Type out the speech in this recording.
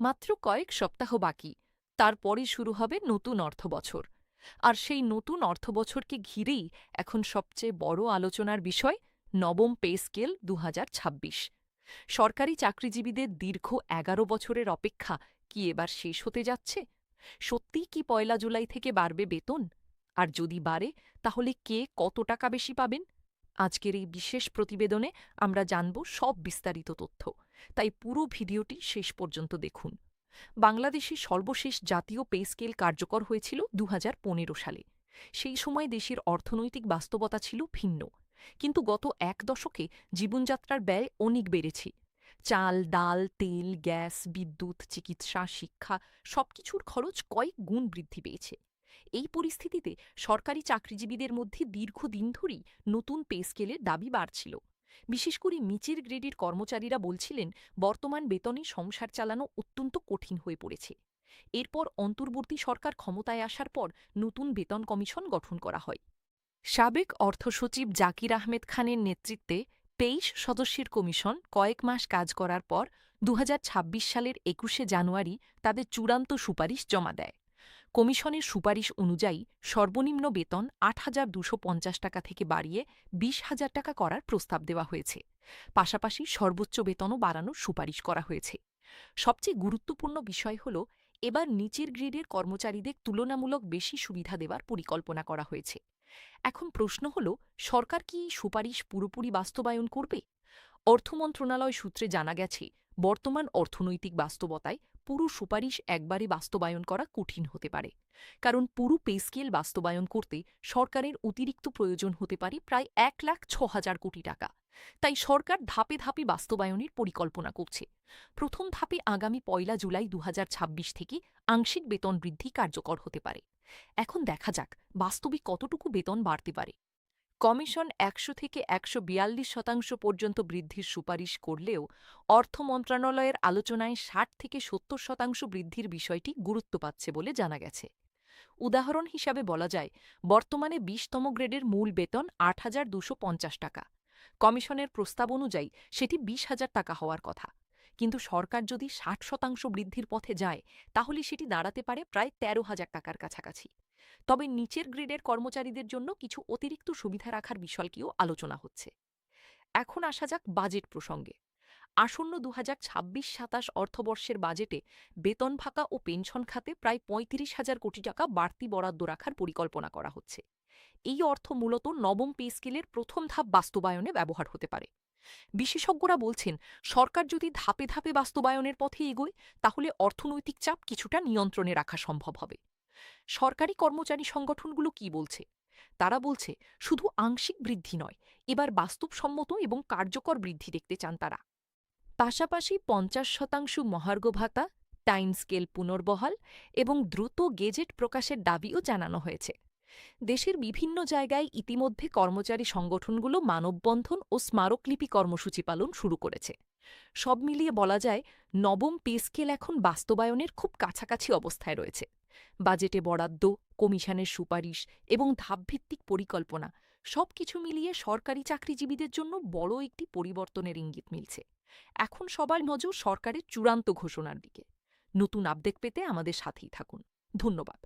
মাত্র কয়েক সপ্তাহ বাকি, তারপরই শুরু হবে নতুন অর্থবছর। আর সেই নতুন অর্থবছরকে ঘিরেই এখন সবচেয়ে বড় আলোচনার বিষয় নবম পে স্কেল ২০২৬। সরকারি চাকরিজীবীদের দীর্ঘ ১১ বছরের অপেক্ষা কি এবার শেষ হতে যাচ্ছে? সত্যিই কি ১ জুলাই থেকে বাড়বে বেতন? আর যদি বাড়ে, তাহলে কে কত টাকা বেশি পাবেন? আজকের এই বিশেষ প্রতিবেদনে আমরা জানব সব বিস্তারিত তথ্য, তাই পুরো ভিডিওটি শেষ পর্যন্ত দেখুন। বাংলাদেশে সর্বশেষ জাতীয় পে স্কেল কার্যকর হয়েছিল ২০১৫ সালে। সেই সময় দেশের অর্থনৈতিক বাস্তবতা ছিল ভিন্ন, কিন্তু গত ১ দশকে জীবনযাত্রার ব্যয় অনেক বেড়েছে। চাল, ডাল, তেল, গ্যাস, বিদ্যুৎ, চিকিৎসা, শিক্ষা সবকিছুর খরচ কয়েক গুণ বৃদ্ধি পেয়েছে। এই পরিস্থিতিতে সরকারি চাকরিজীবীদের মধ্যে দীর্ঘদিন ধরেই নতুন পে স্কেলের দাবি বাড়ছিল। বিশেষ করে নিচের গ্রেডের কর্মচারীরা বলছিলেন, বর্তমান বেতনে সংসার চালানো অত্যন্ত কঠিন হয়ে পড়েছে। এরপর অন্তর্বর্তী সরকার ক্ষমতায় আসার পর নতুন বেতন কমিশন গঠন করা হয়। সাবেক অর্থসচিব জাকির আহমেদ খানের নেতৃত্বে ২৩ সদস্যের কমিশন কয়েক মাস কাজ করার পর ২০২৬ সালের ২১শে জানুয়ারি তাদের চূড়ান্ত সুপারিশ জমা দেয়। কমিশনের সুপারিশ অনুযায়ী সর্বনিম্ন বেতন ৮,২৫০ টাকা থেকে বাড়িয়ে ২০,০০০ টাকা করার প্রস্তাব দেওয়া হয়েছে। পাশাপাশি সর্বোচ্চ বেতনও বাড়ানোর সুপারিশ করা হয়েছে। সবচেয়ে গুরুত্বপূর্ণ বিষয় হল, এবার নিচের গ্রেডের কর্মচারীদের তুলনামূলক বেশি সুবিধা দেওয়ার পরিকল্পনা করা হয়েছে। এখন প্রশ্ন হল, সরকার কি এই সুপারিশ পুরোপুরি বাস্তবায়ন করবে? অর্থ মন্ত্রণালয় সূত্রে জানা গেছে, বর্তমান অর্থনৈতিক বাস্তবতায় পুরো সুপারিশ একবারে বাস্তবায়ন করা কঠিন হতে পারে। কারণ পুরো পে স্কেল বাস্তবায়ন করতে সরকারের অতিরিক্ত প্রয়োজন হতে পারে প্রায় ১,০৬,০০০ কোটি টাকা। তাই সরকার ধাপে ধাপে বাস্তবায়নের পরিকল্পনা করছে। প্রথম ধাপে আগামী ১ জুলাই ২০২৬ থেকে আংশিক বেতন বৃদ্ধি কার্যকর হতে পারে। এখন দেখা যাক বাস্তবে কতটুকু বেতন বাড়তে পারে। কমিশন ১০০ থেকে ১৪২% পর্যন্ত বৃদ্ধির সুপারিশ করলেও অর্থ মন্ত্রণালয়ের আলোচনায় ৬০ থেকে ৭০% বৃদ্ধির বিষয়টি গুরুত্ব পাচ্ছে বলে জানা গেছে। উদাহরণ হিসাবে বলা যায়, বর্তমানে ২০তম গ্রেডের মূল বেতন ৮,২৫০ টাকা। কমিশনের প্রস্তাব অনুযায়ী সেটি ২০,০০০ টাকা হওয়ার কথা। কিন্তু সরকার যদি ৬০% বৃদ্ধির পথে যায়, তাহলে সেটি দাঁড়াতে পারে প্রায় ১৩,০০০ টাকার কাছাকাছি। তবে নিচের গ্রেডের কর্মচারীদের জন্য কিছু অতিরিক্ত সুবিধা রাখার বিষয়টিও আলোচনা হচ্ছে। এখন আসা যাক বাজেট প্রসঙ্গে। আসন্ন ২০২৬-২৭ অর্থবর্ষের বাজেটে বেতন ভাতা ও পেনশন খাতে প্রায় ৩৫,০০০ কোটি টাকা বাড়তি বরাদ্দ রাখার পরিকল্পনা করা হচ্ছে। এই অর্থ মূলত নবম পে স্কেলের প্রথম ধাপ বাস্তবায়নে ব্যবহার হতে পারে। বিশেষজ্ঞরা বলছেন, সরকার যদি ধাপে ধাপে বাস্তবায়নের পথে এগোয়, তাহলে অর্থনৈতিক চাপ কিছুটা নিয়ন্ত্রণে রাখা সম্ভব হবে। সরকারি কর্মচারী সংগঠনগুলো কি বলছে? তারা বলছে, শুধু আংশিক বৃদ্ধি নয়, এবার বাস্তবসম্মত এবং কার্যকর বৃদ্ধি দেখতে চান তারা। পাশাপাশি ৫০% মহার্ঘ ভাতা, টাইম স্কেল পুনর্বহাল এবং দ্রুত গেজেট প্রকাশের দাবিও জানানো হয়েছে। দেশের বিভিন্ন জায়গায় ইতিমধ্যে কর্মচারী সংগঠনগুলো মানববন্ধন ও স্মারকলিপি কর্মসূচি পালন শুরু করেছে। সব মিলিয়ে বলা যায়, নবম পে স্কেল এখন বাস্তবায়নের খুব কাছাকাছি অবস্থায় রয়েছে। বাজেটে বরাদ্দ, কমিশনের সুপারিশ এবং ধাপভিত্তিক পরিকল্পনা সবকিছু মিলিয়ে সরকারি চাকরিজীবীদের জন্য বড় একটি পরিবর্তনের ইঙ্গিত মিলছে। এখন সবার নজর সরকারের চূড়ান্ত ঘোষণার দিকে। নতুন আপডেট পেতে আমাদের সাথেই থাকুন। ধন্যবাদ।